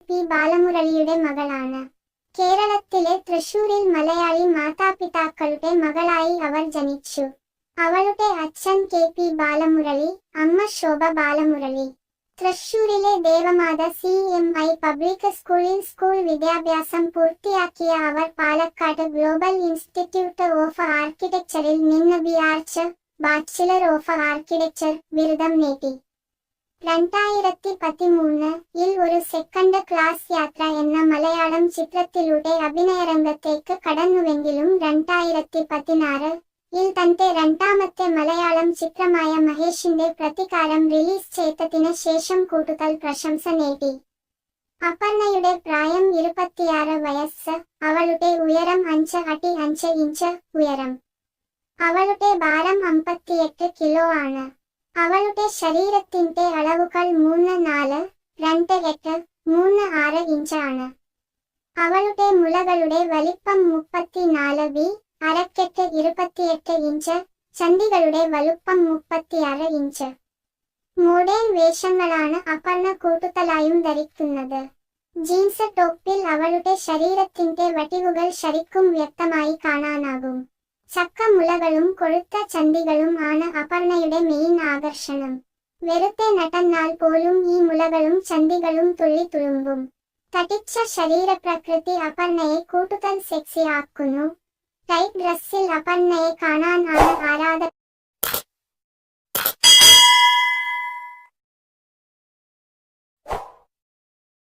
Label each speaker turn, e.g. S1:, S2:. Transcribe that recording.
S1: P ബാലമുരളിയുടെ മകളാണ്. കേരളത്തിലെ തൃശൂരിൽ മലയാളി മാതാപിതാക്കളുടെ മകളായി അവർ ജനിച്ചു. അവളുടെ അച്ഛൻ കെ.പി. ബാലമുരളി, അമ്മ ശോഭ ബാലമുരളി. തൃശൂരിലെ ദേവമാത CMI പബ്ലിക് സ്കൂളിൽ സ്കൂൾ വിദ്യാഭ്യാസം പൂർത്തിയാക്കിയ അവർ പാലക്കാട് ഗ്ലോബൽ ഇൻസ്റ്റിറ്റ്യൂട്ട് ഓഫ് ആർക്കിടെക്ചറിൽ നിന്ന് BArch ബാച്ചിലർ ഓഫ് ആർക്കിടെക്ചർ ബിരുദം നേടി. 2013-ൽ ഒരു സെക്കൻഡ് ക്ലാസ് യാത്ര എന്ന മലയാളം ചിത്രത്തിലൂടെ അഭിനയരംഗത്തേക്ക് കടന്നുവെങ്കിലും 2016-ൽ തന്റെ രണ്ടാമത്തെ മലയാളം ചിത്രമായ മഹേഷിന്റെ പ്രതികാരം റിലീസ് ചെയ്തതിന് ശേഷം കൂടുതൽ പ്രശംസ നേടി. അപർണയുടെ പ്രായം 26 വയസ്സ്. അവളുടെ ഉയരം 5 അടി 5 ഇഞ്ച് ഉയരം. അവളുടെ ഭാരം 58 കിലോ ആണ്. അവളുടെ ശരീരത്തിന്റെ അളവുകൾ 3'4", 2'8", 3'6" ഇഞ്ച് ആണ്. അവളുടെ മുലകളുടെ വലിപ്പം 34 അരക്കെട്ട് 28 ഇഞ്ച്, ചന്ദികളുടെ വലുപ്പം 36 ഇഞ്ച്. മോഡേൺ വേഷങ്ങളാണ് അപർണ കൂടുതലായും ധരിക്കുന്നത്. ജീൻസ് ടോപ്പിൽ അവളുടെ ശരീരത്തിന്റെ വടിവുകൾ ശരിക്കും വ്യക്തമായി കാണാനാകും. ചക്ക മുലകളും കൊഴുത്ത ചന്ദികളും ആണ് അപർണയുടെ മെയിൻ ആകർഷണം. വെറുതെ നടന്നാൽ പോലും ഈ മുലകളും ചന്ദികളും തുള്ളി തുളുമ്പും. തടിച്ച ശരീരപ്രകൃതി അപർണയെ കൂടുതൽ സെക്സി ആക്കുന്നു. ടൈറ്റ് ഡ്രസ്സിൽ അപർണയെ കാണാൻ ആണ് ആരാധകർ